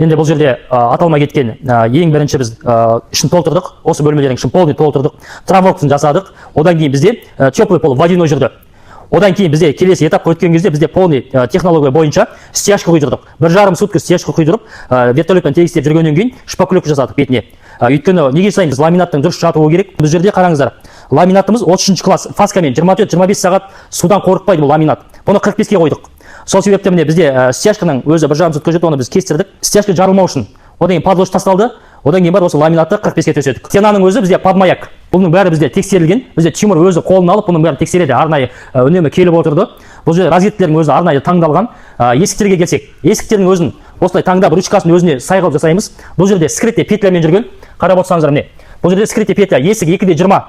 Енді бұл жерде аталмай кеткен ең бірінші біз ішін толтырдық, осы бөлмелердің ішін полный толтырдық, травмовкасын жасадық. Одан кейін бізде теплый пол водяной жүрді. Одан кейін бізде келесі этапқа өткен кезде бізде полный технология бойынша стяжка құйдырдық. 1,5 сутка стяжка құйдырып, вертолетпен тегістеп жүргеннен кейін шпаклевка жасадық бетіне. Өйткені неге жасаймыз? Ламинаттың дұрыс жатуы керек. Бұл жерде қараңыздар. Ламинатымыз 33 класс фаскамен 24-25 сағат судан қорықпайды бұл ламинат. Бұны 45-ке қойдық. Сол себепті міне бізде стяжканың өзі 1,5 сутка жетті, оны біз кестірдік. Стяжка жарылмау үшін. Одан кейін подложка тасталды. Одан кейін бар осы ламинатты 45-ке төседік. Стенаның өзі бізде подмаяк. Бұның бәрі бізде тексерілген. Бізде Тимур өзі қолына алып, бұның бәрін тексереді. Арнайы үнемі келіп отырды. Бұл жерде розеткалардың өзі арнайы таңдалған. Есіктерге келсек, есіктердің өзін осылай таңдап ручкасын өзіне сай қылып жасаймыз. Бұл жерде скрытый петлямен жүрген. Қарап отырсаңыздар міне. Бұл жерде скрытый петля, есік 2,20.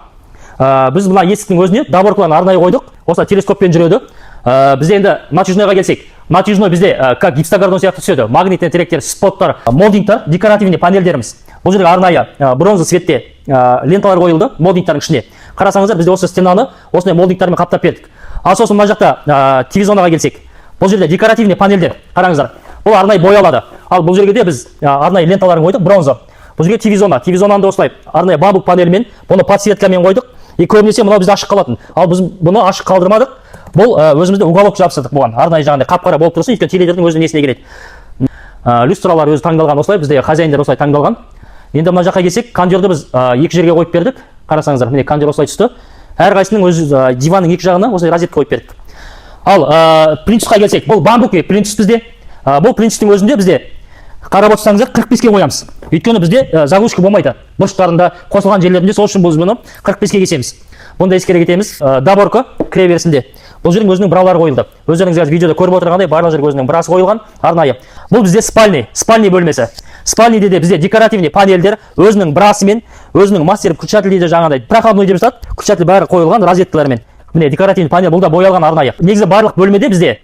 Біз мына есіктің өзіне доборкаларын арнайы қойдық. Осылай телескоппен жүреді. Бізде енді натяжныйға келсек, натяжной бізде как гипсогордон сияқты түседі. Магнитный тіректер, споттар, молдингтар, декоративный панельдеріміз. Бұл жерге арнайы бронза цветте ленталар қойылды молдингтардың ішіне. Қарасаңыздар, бізде осы стенаны осындай молдингтармен қаптап бердік. Ал сосын мына жақта TV-зонаға келсек, бұл жерде декоративный панельдер, қараңыздар. Бұл арнайы боялады. Ал бұл жерге де біз арнайы ленталарын қойдық, бронза. Бұл жерге TV-зона, TV-зонаны да осылай арнайы бамбук панельмен, бұны подсветкамен қойдық. И көбінесе мынау бізде ашық қалатын. Ал біз бұны ашық қалдырмадық. Бұл өзімізде уголок жабыстырдық бұған. Арнайы жағында қап-қара болып тұрсын, өйткені теледидардың өзінің несіне келеді. Люстралар өзі таңдалған осылай, бізде хозяиндар осылай таңдалған. Енді мына жаққа келсек, кондерді біз екі жерге қойып бердік. Қарасаңыздар, міне кондер осылай түсті. Әрқайсының өз диванның екі жағына осылай розетка қойып бердік. Ал плинтусқа келсек, бұл бамбук плинтус бізде. Бұл плинтустың өзінде бізде қарап отырсаңыздар 45-ке қоямыз. Өйткені бізде заглушка болмайды. Бұрыштарында қосылған жерлерінде, сол үшін біз бұны 45-ке кесеміз. Бұны да ескере кетеміз. Доборка кіре берісінде. Бұл жердің өзінің бралары қойылды. Өздеріңіз видеода көріп отырғандай барлық жерге өзінің брасы қойылған арнайы. Бұл бізде спальный бөлмесі. Спальныйде де бізде декоративный панельдер өзінің брасымен, өзінің мастер включатель дейді жаңағыдай. Проходной деп жатады. Включатель бәрі қойылған розеткалармен. Міне декоративный панель бұл да боялған арнайы. Негізі барлық бөлмеде бізде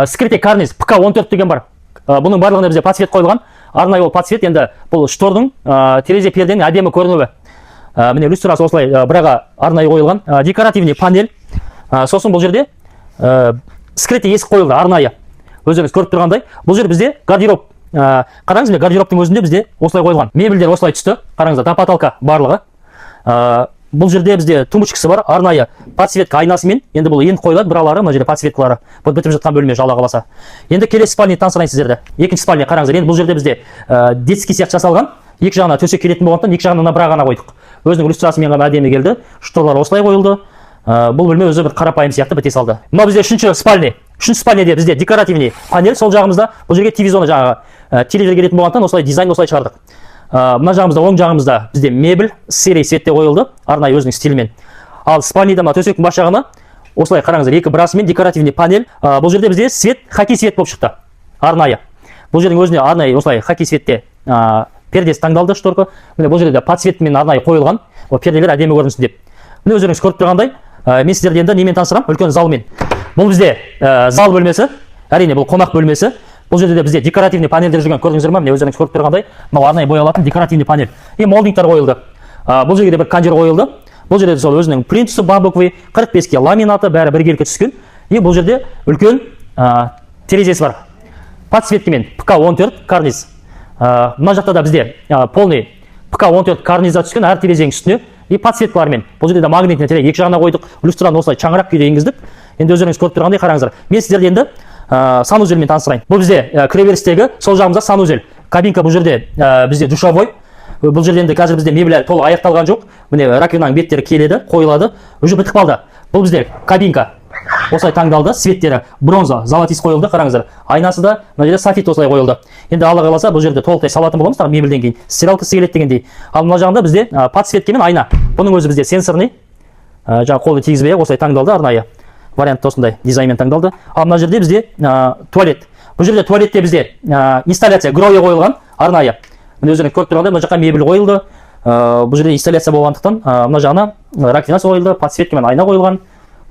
скрытый карниз ПК-14 деген бар. Бұның барлығында бізде подсвет қойылған. Арнайы ол подсвет, енді бұл штордың терезе перденің әдемі көрінуі. Міне люстрасы осылай браға арнайы қойылған. Декоративный панель. Сосын бұл жерде скрытый есік қойылды арнайы. Өздеріңіз көріп тұрғандай, бұл жер бізде гардероб. Қараңыз, міне гардеробтың өзінде бізде осылай қойылған. Мебельдер осылай түсті. Қараңыздар, до потолка барлығы. Бұл жерде бізде тумбочкасы бар, арнайы подсветка айнасымен. Енді бұл енді қойылады бралары, мына жерде подсветкалары. Бұл бітіп жатқан бөлме Алла қаласа. Енді келесі спальня таныстырайын сіздерді. Екінші спальня қараңыздар. Енді бұл жерде бізде детский сияқты жасалған. Екі жағына төсек келетін болғандықтан екі жағына бра ғана қойдық. Өзінің люстрасымен ғана әдемі келді. Шторлар осылай қойылды. Бұл бөлме өзі бір қарапайым сияқты біте салды. Мынау бізде үшінші спальня. Үшінші спальняде бізде декоративный панель, сол жағымызда бұл жерге TV-зона жаңағы телевизор келетін болғандықтан осылай дизайн осылай шығардық. Мына жағымызда, оң жағымызда бізде мебель серый цветте қойылды, арнайы өзінің стилімен. Ал спальняда мына төсектің бас жағына осылай қараңыздар, екі брасымен декоративный панель. Бұл жерде бізде свет хоккей свет болып шықты. Арнайы. Бұл жердің өзіне арнайы осылай хоккей светте пердесі таңдалды, шторка. Міне бұл жерде подсветкамен арнайы қойылған. Ол перделер әдемі көрінсін деп. Міне өздеріңіз көріп тұрғандай, мен сіздерді енді немен таныстырамын? Үлкен залмен. Бұл бізде зал бөлмесі, әрине бұл қонақ бөлмесі. Бұл жерде де бізде декоративный панельдер жүрген, көрдіңіздер ме? Міне өздеріңіз көріп тұрғандай, мынау арнайы боялатын декоративный панель. И молдингтар қойылды. Бұл жерге де бір кондер қойылды. Бұл жерде сол өзінің плинтусы бамбуковый, 45-ке ламинаты бәрі біркелкі түскен. И бұл жерде үлкен терезесі бар. Подсветкамен ПК-14 карниз. Мына жақта да бізде полный ПК-14 карниза түскен әр терезенің үстіне. И подсветкалармен. Бұл жерде де магнитный терек екі жағына қойдық. Люстраны осылай шаңырақ күйде енгіздік. Енді өздеріңіз көріп тұрғандай қараңыздар. Мен сіздерді енді санузелмен таныстырайын. Бұл бізде кіреберістегі сол жағымызда санузел. Кабинка бұл жерде бізде душевой. Бұл жерде енді қазір бізде мебель толық аяқталған жоқ. Міне раковинаның беттері келеді, қойылады. Уже бітіп қалды. Бұл бізде кабинка. Осылай таңдалды, светтері бронза, золотис қойылды, қараңыздар. Айнасы да мына жерде софит осылай қойылды. Енді Алла қаласа бұл жерде толықтай салатын боламыз, мебельден кейін. Стиралкасы келеді дегендей. Ал мына жағында бізде подсветка мен айна. Бұның өзі бізде сенсорный. Жаңа қолды тигізбей осылай таңдалды арнайы. Вариантты осындай дизайнмен таңдалды. Ал мына жерде бізде туалет. Бұл жерде туалетте бізде инсталляция гроя қойылған арнайы. Міне өздеріңіз көріп тұрғандай, мына жаққа мебель қойылды. Бұл жерде инсталляция болғандықтан мына жағына раковинасы қойылды, подсветка мен айна қойылған.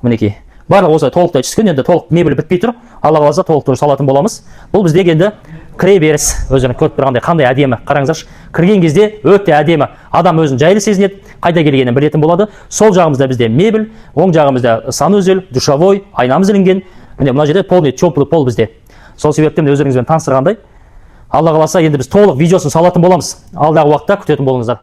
Мінекей. Барлығы осылай толықтай түскен, енді толық мебель бітпей тұр. Алла қаласа толық салатын боламыз. Бұл біздегі енді кіреберіс. Өздеріңіз көріп тұрғандай қандай әдемі. Қараңыздаршы, кірген кезде өте әдемі. Адам өзін жайлы сезінеді, қайда келгенін білетін болады. Сол жағымызда бізде мебель, оң жағымызда санузел, душевой, айнамыз ілінген. Міне мына жерде полный теплый пол бізде. Сол себептен өздеріңізбен таныстырғандай Алла қаласа енді біз толық видеосын салатын боламыз. Алдағы уақытта күтетін болыңыздар.